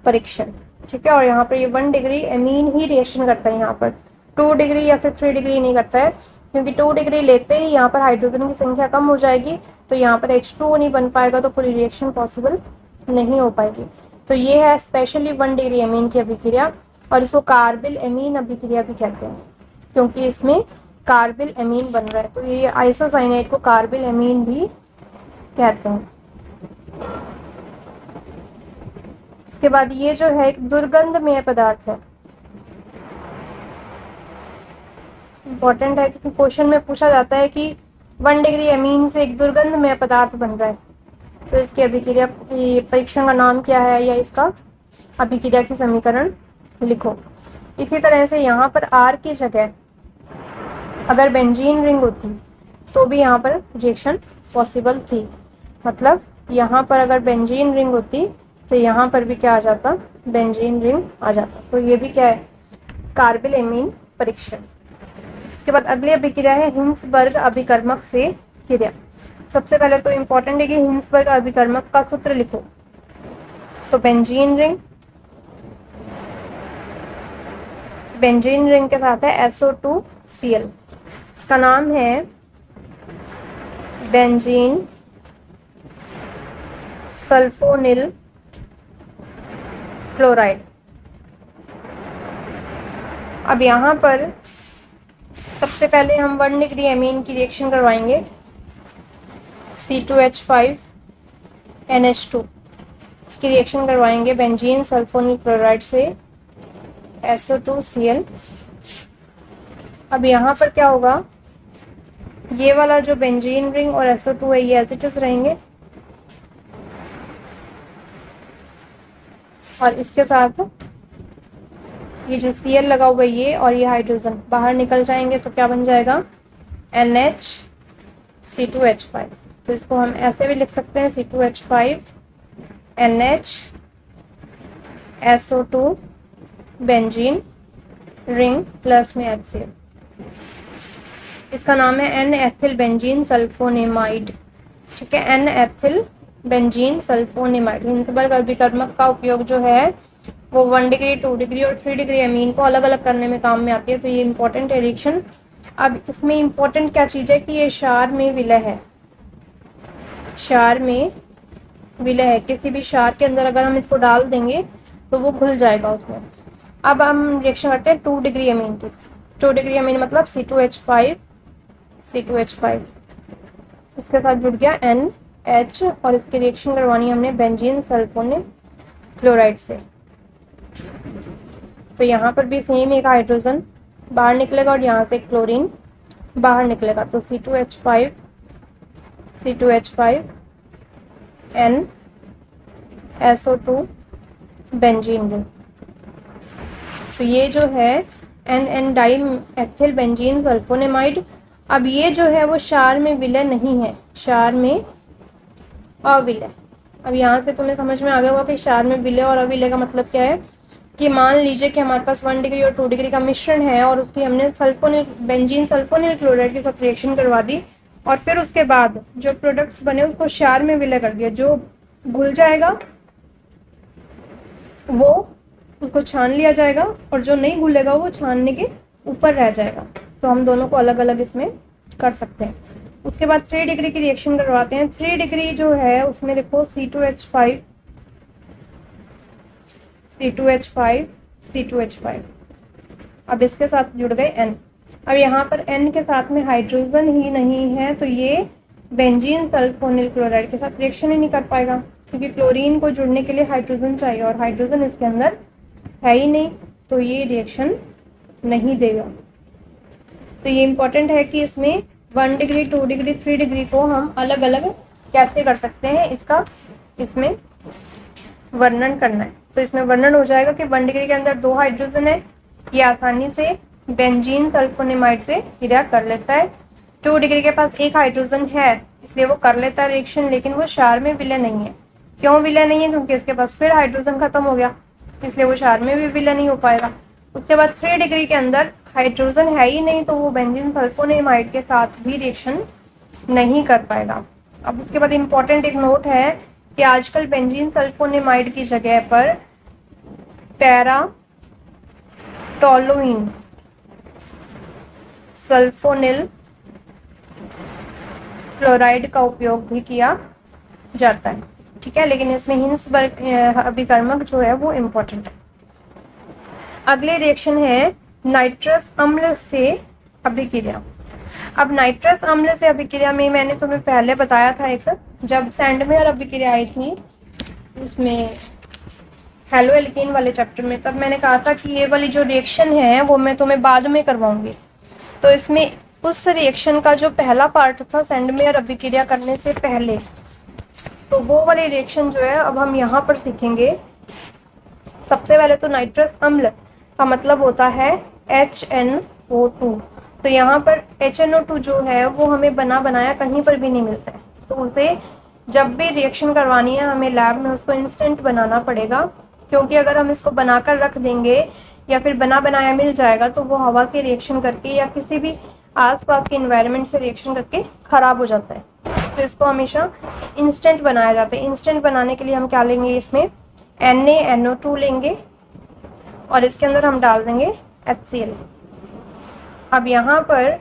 परीक्षण। ठीक है, और यहाँ पर ये 1 डिग्री एमीन ही रिएक्शन करता है, यहाँ पर 2 डिग्री या फिर 3 डिग्री नहीं करता है, क्योंकि 2 डिग्री लेते ही यहाँ पर हाइड्रोजन की संख्या कम हो जाएगी, तो यहाँ पर H2O नहीं बन पाएगा, तो पूरी रिएक्शन पॉसिबल नहीं हो पाएगी। तो ये है स्पेशली 1 डिग्री एमीन की अभिक्रिया, और इसको कार्बिल एमीन अभिक्रिया भी कहते हैं, क्योंकि इसमें कार्बिल एमीन बन रहा है। तो ये आइसोसाइनाइड को कार्बिल एमीन भी कहते हैं। इसके बाद ये जो है एक दुर्गंधमय पदार्थ है, इम्पोर्टेंट है क्योंकि क्वेश्चन में पूछा जाता है कि 1 डिग्री एमीन से एक दुर्गंधमय पदार्थ बन रहा है, तो इसकी अभिक्रिया परीक्षण का नाम क्या है या इसका अभिक्रिया की समीकरण लिखो। इसी तरह से यहाँ पर R की जगह अगर बेंजीन रिंग होती तो भी यहाँ पर रिएक्शन पॉसिबल थी, मतलब यहाँ पर अगर बेंजीन रिंग होती तो यहाँ पर भी क्या आ जाता, बेंजीन रिंग आ जाता। तो ये भी क्या है, कार्बिल एमीन परीक्षण। उसके बाद अगली अभिक्रिया है हिंसबर्ग अभिकर्मक से क्रिया। सबसे पहले तो इम्पोर्टेंट है कि हिंसबर्ग अभिकर्मक का सूत्र लिखो। तो बेंजीन रिंग के साथ है SO2Cl, इसका नाम है बेंजीन सल्फोनिल क्लोराइड। अब यहाँ पर सबसे पहले हम 1 डिग्री एमीन की रिएक्शन करवाएंगे C2H5NH2। इसकी रिएक्शन करवाएंगे बेंजीन सल्फोनिल क्लोराइड से SO2Cl। अब यहाँ पर क्या होगा, ये वाला जो बेंजीन रिंग और SO2 है ये एज इट इज रहेंगे और इसके साथ ये जो Cl लगा हुआ है ये और ये हाइड्रोजन बाहर निकल जाएंगे तो क्या बन जाएगा NH_C2H5। तो इसको हम ऐसे भी लिख सकते हैं C2H5NH SO2 benzene ring plus में HCl। इसका नाम है N-एथिल बेंजीन सल्फोनेमाइड। ठीक है, N-एथिल बेंजीन सल्फोनेमाइड। हिंसबर्ग अभिकर्मक का उपयोग जो है वो 1 डिग्री 2 डिग्री और 3 डिग्री अमीन को अलग अलग करने में काम में आती है। तो ये इंपॉर्टेंट है रिएक्शन। अब इसमें इंपॉर्टेंट क्या चीज़ है कि ये क्षार में विलय है, क्षार में विलय है। किसी भी क्षार के अंदर अगर हम इसको डाल देंगे तो वो घुल जाएगा उसमें। अब हम रिएक्शन करते हैं 2 डिग्री अमीन की। 2 डिग्री अमीन मतलब C2H5 इसके साथ जुड़ गया NH और इसकी रिएक्शन करवानी हमने बेंजीन सल्फोनिल क्लोराइड से। तो यहाँ पर भी सेम एक हाइड्रोजन बाहर निकलेगा और यहाँ से क्लोरीन बाहर निकलेगा। तो C2H5 N SO2 benzene ring. तो ये जो है N डाइएथिल बेंजीन सल्फोनेमाइड। अब ये जो है वो क्षार में विलय नहीं है, क्षार में अविलय। अब यहाँ से तुम्हें समझ में आ गया होगा कि क्षार में विलय और अविलय का मतलब क्या है कि मान लीजिए कि हमारे पास 1 डिग्री और 2 डिग्री का मिश्रण है और उसकी हमने बेंजीन सल्फोनिल क्लोराइड के साथ रिएक्शन करवा दी और फिर उसके बाद जो प्रोडक्ट्स बने उसको क्षार में विलय कर दिया। जो घुल जाएगा वो उसको छान लिया जाएगा और जो नहीं घुलेगा वो छानने के ऊपर रह जाएगा। तो हम दोनों को अलग अलग इसमें कर सकते हैं। उसके बाद 3 डिग्री की रिएक्शन करवाते हैं। 3 डिग्री जो है उसमें देखो C2H5 अब इसके साथ जुड़ गए N। अब यहाँ पर N के साथ में हाइड्रोजन ही नहीं है तो ये बेंजीन सल्फोनिल क्लोराइड के साथ रिएक्शन ही नहीं कर पाएगा क्योंकि क्लोरीन को जुड़ने के लिए हाइड्रोजन चाहिए और हाइड्रोजन इसके अंदर है ही नहीं, तो ये रिएक्शन नहीं देगा। तो ये इम्पोर्टेंट है कि इसमें 1 डिग्री 2 डिग्री 3 डिग्री को हम अलग अलग कैसे कर सकते हैं, इसका इसमें वर्णन करना है। तो इसमें वर्णन हो जाएगा कि 1 डिग्री के अंदर 2 हाइड्रोजन है, ये आसानी से बेंजीन सल्फोनेमाइड से क्रिया कर लेता है। 2 डिग्री के पास 1 हाइड्रोजन है इसलिए वो कर लेता है रिएक्शन, लेकिन वो क्षार में विलय नहीं है। क्यों विलय नहीं है? क्योंकि इसके पास फिर हाइड्रोजन खत्म हो गया, इसलिए वो क्षार में भी विलय नहीं हो पाएगा। उसके बाद 3 डिग्री के अंदर हाइड्रोजन है ही नहीं तो वो बेंजीन सल्फोनेमाइड के साथ भी रिएक्शन नहीं कर पाएगा। अब उसके बाद इम्पॉर्टेंट एक नोट है कि आजकल बेंजीन सल्फोनेमाइड की जगह पर पैराटोलुइन सल्फोनिल क्लोराइड का उपयोग भी किया जाता है। ठीक है, लेकिन इसमें हिंसबर्ग अभिकर्मक जो है वो इम्पोर्टेंट है। अगले रिएक्शन है नाइट्रस अम्ल से अभिक्रिया। अब नाइट्रस अम्ल से अभिक्रिया में मैंने तुम्हें पहले बताया था, एक जब सैंडमेयर अभिक्रिया आई थी उसमें हेलो एल्कीन वाले चैप्टर में, तब मैंने कहा था कि ये वाली जो रिएक्शन है वो मैं तुम्हें बाद में करवाऊंगी। तो इसमें उस रिएक्शन का जो पहला पार्ट था सैंडमेयर अभिक्रिया करने से पहले, तो वो वाली रिएक्शन जो है अब हम यहाँ पर सीखेंगे। सबसे पहले तो नाइट्रस अम्ल का मतलब होता है HNO2। तो यहाँ पर HNO2 जो है वो हमें बना बनाया कहीं पर भी नहीं मिलता है, तो उसे जब भी रिएक्शन करवानी है हमें लैब में उसको इंस्टेंट बनाना पड़ेगा, क्योंकि अगर हम इसको बनाकर रख देंगे या फिर बना बनाया मिल जाएगा तो वो हवा से रिएक्शन करके या किसी भी आसपास के इन्वायरमेंट से रिएक्शन करके ख़राब हो जाता है। तो इसको हमेशा इंस्टेंट बनाया जाता है। इंस्टेंट बनाने के लिए हम क्या लेंगे, इसमें NaNO2 लेंगे और इसके अंदर हम डाल देंगे HCl। अब यहाँ पर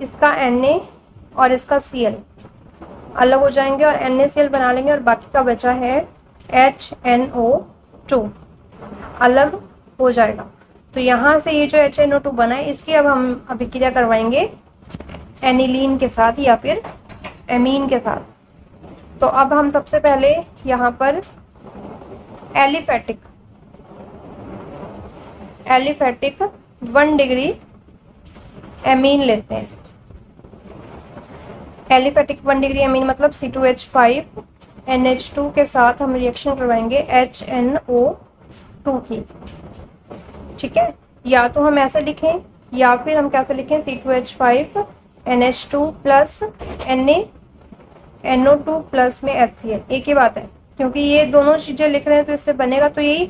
इसका Na और इसका Cl अलग हो जाएंगे और NaCl बना लेंगे और बाकी का बचा है HNO2 अलग हो जाएगा। तो यहाँ से ये जो HNO2 बना है इसकी अब हम अभिक्रिया करवाएंगे एनिलीन के साथ या फिर एमीन के साथ। तो अब हम सबसे पहले यहाँ पर एलिफेटिक 1 डिग्री एमीन लेते हैं। एलिफेटिक 1 डिग्री एमीन मतलब C2H5NH2 के साथ हम रिएक्शन करवाएंगे HNO2 की। ठीक है, या तो हम ऐसे लिखें या फिर हम कैसे लिखें, C2H5NH2 प्लस NaNO2 प्लस में HCl, एक ही बात है, क्योंकि ये दोनों चीज़ें लिख रहे हैं तो इससे बनेगा तो यही,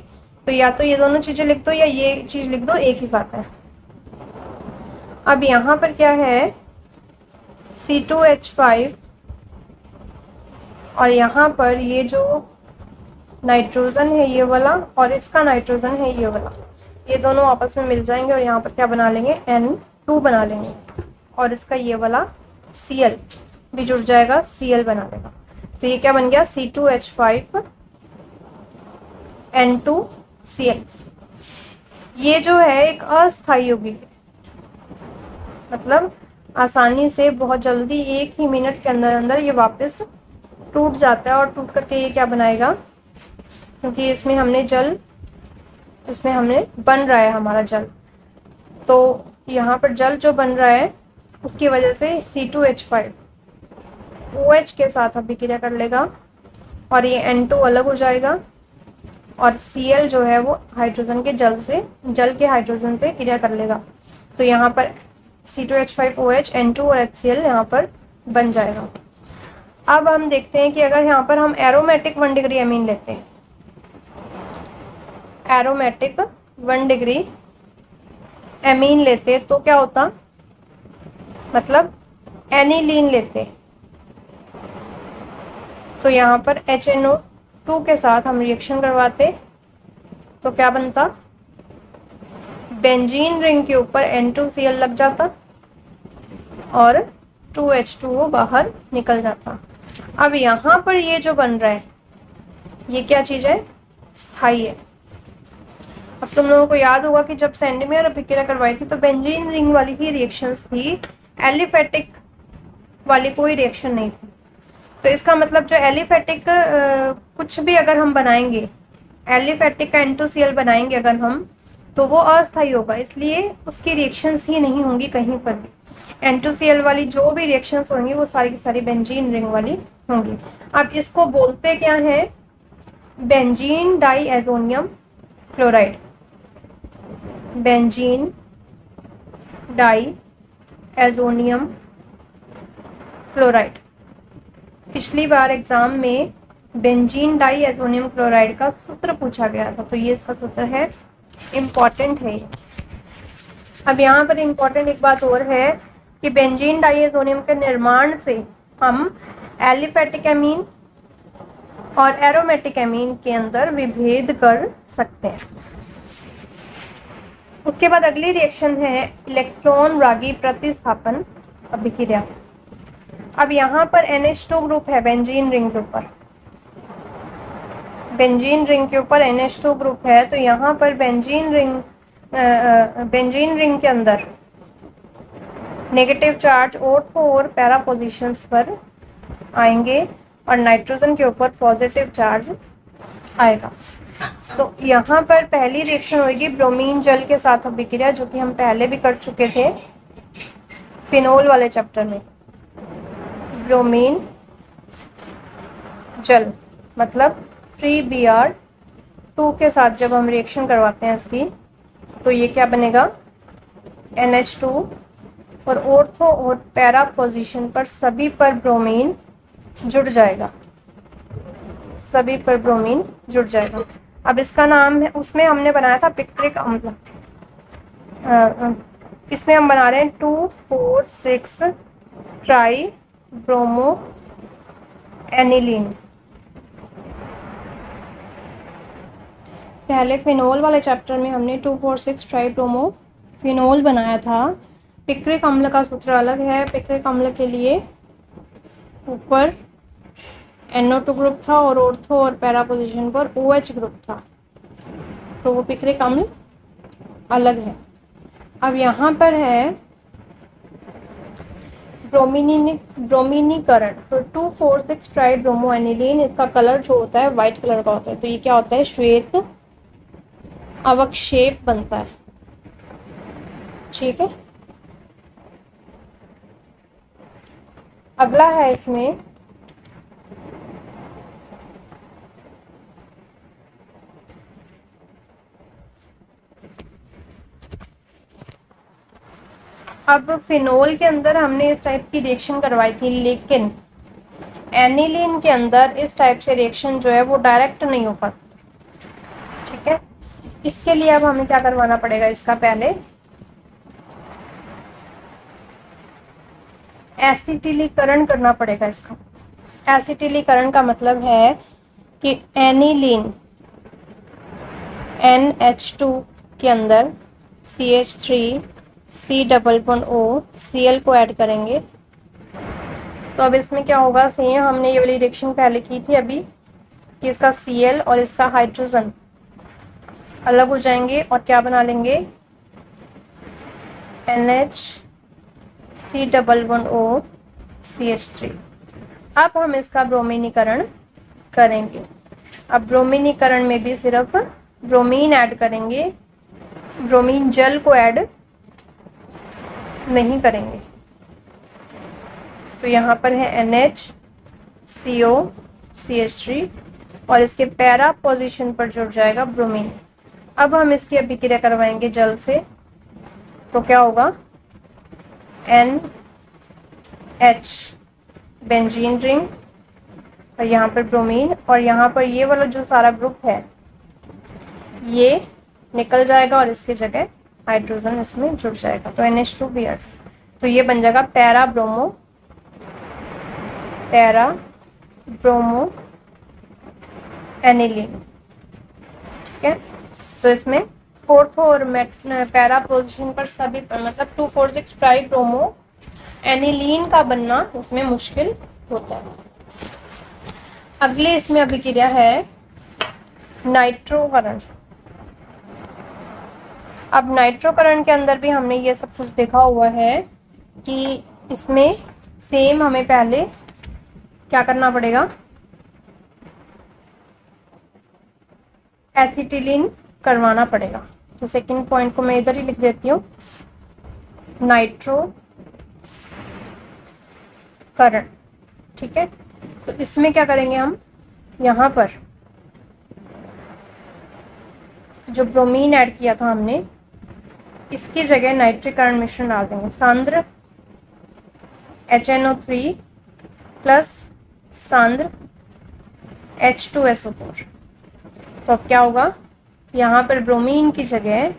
तो या तो ये दोनों चीज़ें लिख दो या ये चीज़ लिख दो, एक ही बात है। अब यहाँ पर क्या है, C2H5 और यहाँ पर ये जो नाइट्रोजन है ये वाला और इसका नाइट्रोजन है ये वाला, ये दोनों आपस में मिल जाएंगे और यहाँ पर क्या बना लेंगे, N2 बना लेंगे और इसका ये वाला Cl भी जुड़ जाएगा, Cl बना लेगा। तो ये क्या बन गया, C2H5N2Cl। ये जो है एक अस्थायी यौगिक है, मतलब आसानी से बहुत जल्दी 1 ही मिनट के अंदर अंदर ये वापस टूट जाता है और टूट करके ये क्या बनाएगा, क्योंकि इसमें हमने बन रहा है हमारा जल, तो यहाँ पर जल जो बन रहा है उसकी वजह से C2H5OH के साथ अभिक्रिया कर लेगा और ये N2 अलग हो जाएगा और Cl जो है वो हाइड्रोजन के जल के हाइड्रोजन से क्रिया कर लेगा। तो यहाँ पर C2H5OH N2 और HCl यहाँ पर बन जाएगा। अब हम देखते हैं कि अगर यहाँ पर हम एरोमेटिक 1 डिग्री एमीन लेते हैं, एरोमेटिक 1 डिग्री एमीन लेते तो क्या होता, मतलब एनिलीन लेते तो यहाँ पर HNO2 के साथ हम रिएक्शन करवाते तो क्या बनता, बेंजीन रिंग के ऊपर N2Cl लग जाता और 2H2O बाहर निकल जाता। अब यहाँ पर ये जो बन रहा है ये क्या चीज़ है, स्थायी है। अब तुम लोगों को याद होगा कि जब सेंडमेयर अभिक्रिया करवाई थी तो बेंजीन रिंग वाली ही रिएक्शंस थी, एलिफेटिक वाली कोई रिएक्शन नहीं थी। तो इसका मतलब जो एलिफेटिक कुछ भी अगर हम बनाएंगे, एलिफेटिक का N2Cl बनाएंगे अगर हम, तो वो अस्थायी होगा, इसलिए उसकी रिएक्शंस ही नहीं होंगी कहीं पर भी। N2Cl वाली जो भी रिएक्शंस होंगी वो सारी की सारी बेंजीन रिंग वाली होंगी। अब इसको बोलते क्या है, बेंजीन डाईएज़ोनियम क्लोराइड, बेंजीन डाईएज़ोनियम क्लोराइड। पिछली बार एग्जाम में बेंजीन डाईएज़ोनियम क्लोराइड का सूत्र पूछा गया था, तो ये इसका सूत्र है, इम्पॉर्टेंट है ये। अब यहाँ पर इम्पॉर्टेंट एक बात और है कि बेंजीन डाईएज़ोनियम के निर्माण से हम एलिफेटिक एमीन और एरोमेटिक एमीन के अंदर विभेद कर सकते हैं। उसके बाद अगली रिएक्शन है इलेक्ट्रॉन रागी प्रतिस्थापन अभिक्रिया। अब यहाँ पर NH2 ग्रुप है बेंजीन रिंग के ऊपर, बेंजीन रिंग के ऊपर NH2 ग्रुप है, तो यहाँ पर बेंजीन रिंग के अंदर नेगेटिव चार्ज ऑर्थो और पैरा पोजीशंस पर आएंगे और नाइट्रोजन के ऊपर पॉजिटिव चार्ज आएगा। तो यहाँ पर पहली रिएक्शन होगी ब्रोमीन जल के साथ अभिक्रिया, जो कि हम पहले भी कर चुके थे फिनोल वाले चैप्टर में। ब्रोमीन जल मतलब 3Br2 के साथ जब हम रिएक्शन करवाते हैं इसकी, तो ये क्या बनेगा, NH2 और ऑर्थो और पैरा पोजीशन पर सभी पर ब्रोमीन जुड़ जाएगा, सभी पर ब्रोमीन जुड़ जाएगा। अब इसका नाम है, उसमें हमने बनाया था पिक्रिक अम्ल, इसमें हम बना रहे हैं 2,4,6 ट्राई ब्रोमो एनिलीन। पहले फिनोल वाले चैप्टर में हमने 2,4,6 ट्राई ब्रोमो फिनोल बनाया था। पिक्रिक अम्ल का सूत्र अलग है। पिक्रिक अम्ल के लिए ऊपर NO2 ग्रुप था और ऑर्थो और पैरा पोजीशन पर OH ग्रुप था, तो वो पिक्रिक अम्ल अलग है। अब यहाँ पर है ब्रोमीनीकरण, तो 2,4,6 ट्राई ब्रोमो एनिलीन, इसका कलर जो होता है वाइट कलर का होता है, तो ये क्या होता है, श्वेत अवक्षेप बनता है। ठीक है, अगला है इसमें अब फिनोल के अंदर हमने इस टाइप की रिएक्शन करवाई थी, लेकिन एनिलीन के अंदर इस टाइप से रिएक्शन जो है वो डायरेक्ट नहीं हो पाती। ठीक है, इसके लिए अब हमें क्या करवाना पड़ेगा, इसका पहले एसिटिलीकरण करना पड़ेगा। इसका एसिटिलीकरण का मतलब है कि एनिलीन NH2 के अंदर CH3 C double bond O Cl को ऐड करेंगे। तो अब इसमें क्या होगा, सेम हमने ये वाली रिएक्शन पहले की थी अभी, कि इसका Cl और इसका हाइड्रोजन अलग हो जाएंगे और क्या बना लेंगे, NH C double bond O CH3। अब हम इसका ब्रोमीनीकरण करेंगे। अब ब्रोमीनीकरण में भी सिर्फ ब्रोमीन ऐड करेंगे, ब्रोमीन जल को ऐड नहीं करेंगे। तो यहाँ पर है NHCO CH3 और इसके पैरा पोजीशन पर जुड़ जाएगा ब्रोमीन। अब हम इसकी अभिक्रिया करवाएंगे जल से, तो क्या होगा, NH बेंजीन रिंग और यहाँ पर ब्रोमीन, और यहाँ पर ये वाला जो सारा ग्रुप है ये निकल जाएगा और इसकी जगह हाइड्रोजन इसमें जुड़ जाएगा, तो NH2 भी हट, तो ये बन जाएगा पैरा ब्रोमो एनिलीन। ठीक है, तो इसमें फोर्थ और पैरा पोजीशन पर सभी मतलब 2,4,6 ट्राई ब्रोमो एनिलीन का बनना इसमें मुश्किल होता है। अगले इसमें अभिक्रिया है नाइट्रोकरण। अब नाइट्रोकरण के अंदर भी हमने ये सब कुछ देखा हुआ है कि इसमें सेम हमें पहले क्या करना पड़ेगा, एसिटिलीन करवाना पड़ेगा। तो सेकंड पॉइंट को मैं इधर ही लिख देती हूँ, नाइट्रोकरण। ठीक है, तो इसमें क्या करेंगे हम, यहाँ पर जो ब्रोमीन ऐड किया था हमने, इसकी जगह नाइट्रिकरण मिश्रण डाल देंगे, सांद्र HNO3 प्लस सांद्र H2SO4। तो अब क्या होगा, यहाँ पर ब्रोमीन की जगह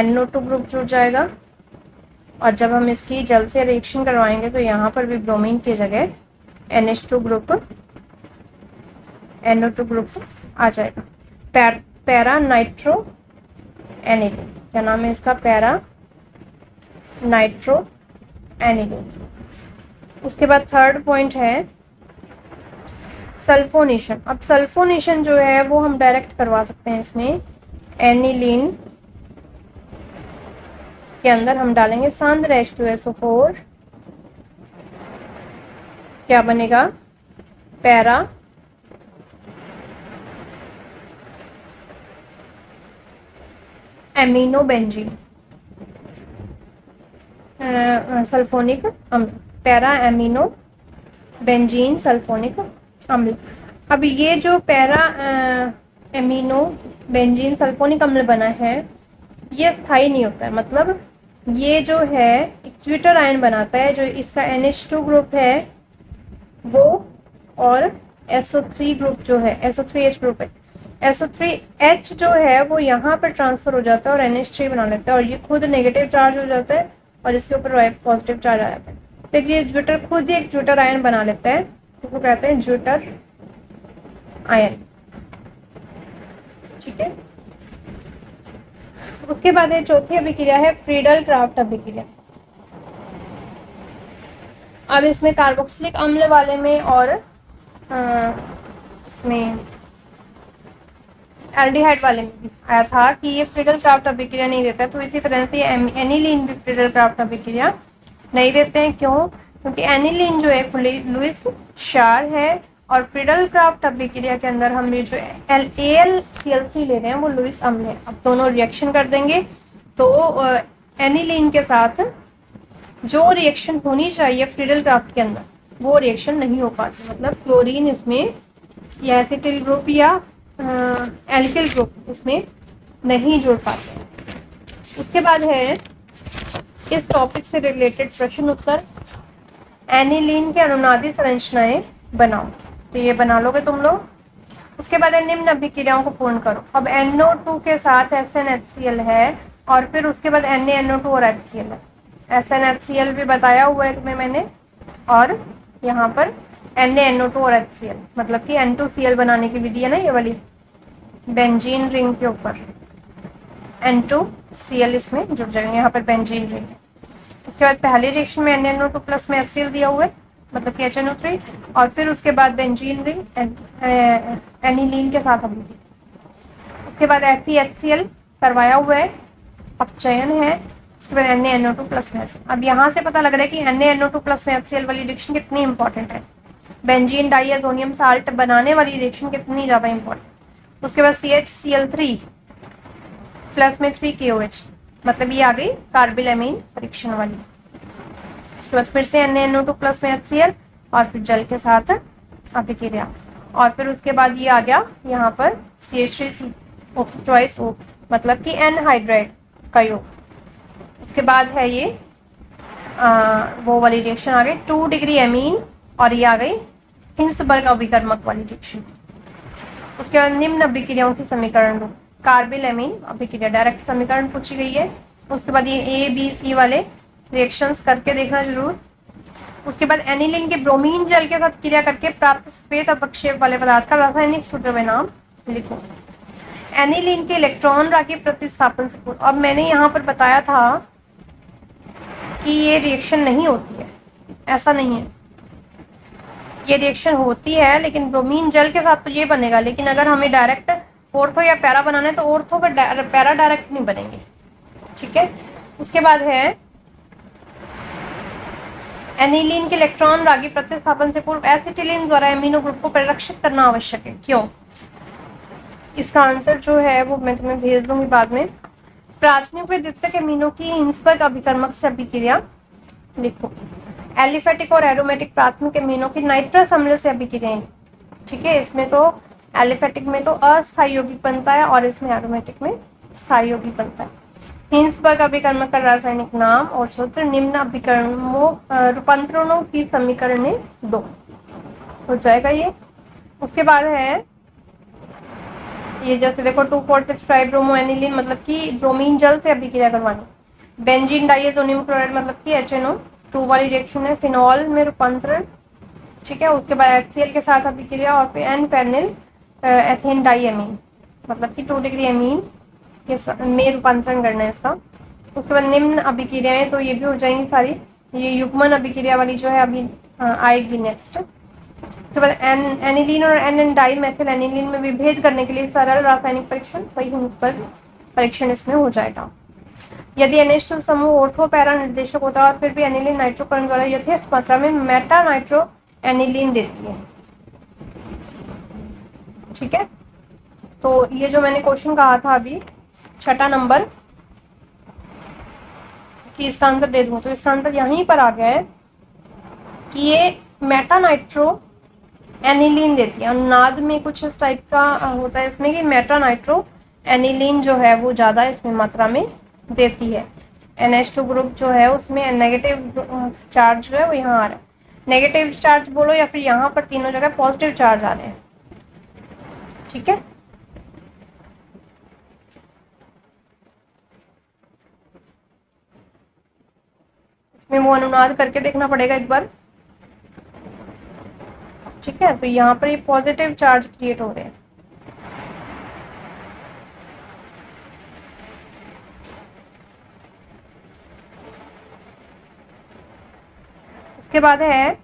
NO2 ग्रुप जुड़ जाएगा, और जब हम इसकी जल से रिएक्शन करवाएंगे तो यहाँ पर भी ब्रोमीन की जगह NH2 ग्रुप NO2 ग्रुप आ जाएगा। पैरा नाइट्रो एनिलीन, क्या नाम है इसका, पैरा नाइट्रो एनिलीन। उसके बाद थर्ड पॉइंट है सल्फोनेशन। अब सल्फोनेशन जो है वो हम डायरेक्ट करवा सकते हैं। इसमें एनिलीन के अंदर हम डालेंगे सांद्र H2SO4, क्या बनेगा, पैरा एमिनो बेंजीन सल्फोनिक अम्ल, पैरा एमिनो बेंजीन सल्फोनिक अम्ल। अब ये जो पैरा एमिनो बेंजीन सल्फोनिक अम्ल बना है ये स्थायी नहीं होता है, मतलब ये जो है एक ट्विटर आयन बनाता है, जो इसका NH2 ग्रुप है वो, और SO3 ग्रुप जो है SO3H ग्रुप है, SO3H जो है वो यहाँ पर ट्रांसफर हो जाता है और NH3 बना लेता है, और ये खुद नेगेटिव चार्ज हो जाता है और इसके ऊपर पॉजिटिव चार्ज आ जाता है। तो ये ज्विटर खुद ही एक ज्विटर आयन बना लेता है, तो वो कहते हैं ज्विटर आयन। ठीक है, उसके बाद ये चौथी अभिक्रिया है फ्रीडल क्राफ्ट अभिक्रिया। अब इसमें कार्बोक्सिलिक अम्ल वाले में और इसमें एल्डिहाइड वाले में भी आया था कि ये फ्रीडल क्राफ्ट अभिक्रिया नहीं देता है, तो इसी तरह से एनिलीन भी फ्रीडल क्राफ्ट अभिक्रिया नहीं देते हैं। क्यों? क्योंकि एनिलीन जो है लुईस क्षार है और फ्रीडल क्राफ्ट अभिक्रिया के अंदर हम ये जो AlCl3 ले रहे हैं वो लुईस अम्ल है। अब दोनों रिएक्शन कर देंगे तो एनिलीन के साथ जो रिएक्शन होनी चाहिए फ्रीडल क्राफ्ट के अंदर वो रिएक्शन नहीं हो पाती, मतलब क्लोरीन इसमें या एसिटिल ग्रुप या एल्किल ग्रुप इसमें नहीं जुड़ पाते। उसके बाद है इस टॉपिक से रिलेटेड प्रश्न उत्तर। एनिलीन के अनुनादी संरचनाएं बनाओ, तो ये बना लोगे तुम लोग। उसके बाद निम्न अभिक्रियाओं को पूर्ण करो। अब NO2 के साथ SnHCl है और फिर उसके बाद NaNO2 और HCl है। SnHCl भी बताया हुआ है तुम्हें मैंने, और यहाँ पर NaNO2 और HCl, मतलब कि N2Cl बनाने की विधि है ना ये वाली, बेंजीन रिंग के ऊपर N2Cl इसमें जुड़ जाएगा, यहाँ पर बेंजीन रिंग है। उसके बाद पहले रिएक्शन में NaNO2 प्लस में HCl दिया हुआ है, मतलब कि HNO3, और फिर उसके बाद बेंजीन रिंग एनिलीन के साथ अभी। उसके बाद FeHCl करवाया हुआ है, अपचयन है। उसके बाद NaNO2 प्लस में HCl। अब यहाँ से पता लग रहा है कि NaNO2 प्लस में HCl वाली रिएक्शन कितनी इंपॉर्टेंट है, बेंजीन डाइअज़ोनियम साल्ट बनाने वाली रिएक्शन कितनी ज़्यादा इंपॉर्टेंट। उसके बाद CHCl3 प्लस में 3KOH, मतलब ये आ गई कार्बिलएमीन परीक्षण वाली। उसके बाद फिर से NaNO2 प्लस में HCl और फिर जल के साथ अभिक्रिया, और फिर उसके बाद ये आ गया यहाँ पर CH3CO ट्वाइस O, मतलब कि एनहाइड्राइड का योग। उसके बाद है ये वो वाली रिएक्शन आ गई 2 डिग्री एमीन, और ये आ गई हिंसबर्ग अभिकर्मक वाली रिएक्शन। उसके बाद निम्न अभिक्रियाओं की समीकरण दो। कार्बिलएमीन अभिक्रिया डायरेक्ट समीकरण पूछी गई है। उसके बाद ये A, B, C वाले रिएक्शंस करके देखना जरूर। उसके बाद एनिलीन के ब्रोमीन जल के साथ क्रिया करके प्राप्त श्वेत अपक्षेप वाले पदार्थ का रासायनिक सूत्र व नाम लिखो। एनिलीन के इलेक्ट्रॉन राखी प्रतिस्थापन से पूर्व, अब मैंने यहाँ पर बताया था कि ये रिएक्शन नहीं होती है, ऐसा नहीं है, ये रिएक्शन होती है लेकिन ब्रोमीन जल के साथ तो ये बनेगा, लेकिन अगर हमें डायरेक्ट ऑर्थो या पैरा बनाना है तो ऑर्थो का पैरा डायरेक्ट नहीं बनेंगे, ठीक है। उसके बाद है एनिलीन के इलेक्ट्रॉन रागी प्रतिस्थापन से पूर्व एसिटिलीन द्वारा एमिनो ग्रुप को परिरक्षित करना आवश्यक है। क्यों? इसका आंसर जो है वो मैं तुम्हें भेज दूंगी बाद में। प्राथमिक व द्वितीयक एमिनो की हिंसबर्ग अभिकर्मक से अभिक्रिया लिखो। एलिफेटिक और एरोमेटिक प्राथमिक एमिनो की नाइट्रस अम्ल से अभिक्रियाएं, ठीक है। इसमें तो एलिफेटिक में तो अस्थायी यौगिक बनता है और इसमें एरोमेटिक में स्थायी यौगिक बनता है। हिंसबर्ग अभिकर्मक का रासायनिक नाम और सूत्र निम्न अभिकर्मों रूपांतरणों की समीकरण 2 हो जाएगा ये। उसके बाद है ये जैसे देखो 2,4,6 ट्राइब्रोमो एनिलीन, मतलब कि ब्रोमीन जल से अभिक्रिया करवानी। बेंजीन डाइअज़ोनियम क्लोराइड, मतलब कि HNO2 वाली रिएक्शन है, फिनॉल में रूपांतरण, ठीक है। उसके बाद HCl के साथ अभिक्रिया और फिर एन फेनिल एथेन डाइएमीन, मतलब कि 2 डिग्री एमीन के में रूपांतरण करना है इसका। उसके बाद निम्न अभिक्रियाएं, तो ये भी हो जाएंगी सारी। ये युग्मन अभिक्रिया वाली जो है अभी आएगी नेक्स्ट। उसके बाद एनिलीन और एन डाइमेथिल एनिलीन में विभेद करने के लिए सरल रासायनिक परीक्षण, वही हिंसबर्ग परीक्षण इसमें हो जाएगा। यदि NH2 समूह ऑर्थो पैरा निर्देशक होता है और फिर भी एनिलीन नाइट्रोकरण द्वारा यथेष्ट मात्रा में मेटा नाइट्रो एनिलीन देती है, ठीक है। तो ये जो मैंने क्वेश्चन कहा था अभी 6 नंबर कि इसका आंसर दे दूँ, तो इसका आंसर यहीं पर आ गया है कि ये मेटा नाइट्रो एनिलीन देती है। अनुनाद में कुछ इस टाइप का होता है इसमें कि मेटा नाइट्रो एनिलीन जो है वो ज़्यादा इसमें मात्रा में देती है। NH2 ग्रुप जो है उसमें नेगेटिव चार्ज जो है वो यहाँ आ रहा है, नेगेटिव चार्ज बोलो या फिर यहाँ पर तीनों जगह पॉजिटिव चार्ज आ रहे हैं, ठीक है। इसमें वो अनुनाद करके देखना पड़ेगा एक बार, ठीक है। तो यहाँ पर ये पॉजिटिव चार्ज क्रिएट हो रहे हैं। उसके बाद है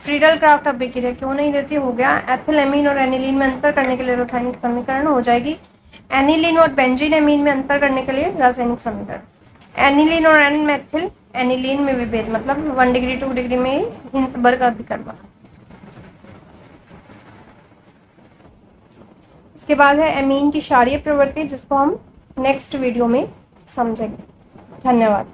फ्रीडल क्राफ्ट अभिक्रिया क्यों नहीं देती, हो गया। एथिलेमीन और एनिलीन में अंतर करने के लिए रासायनिक समीकरण हो जाएगी एनिलीन और बेंजीन एमीन में अंतर करने के लिए रासायनिक समीकरण। एनिलीन और एन मेथिल एनिलीन में विभेद, मतलब 1 डिग्री 2 डिग्री में हिंसबर्ग अभिकर्मक। इसके बाद है एमीन की क्षारीय प्रवृत्ति, जिसको हम नेक्स्ट वीडियो में समझेंगे। धन्यवाद।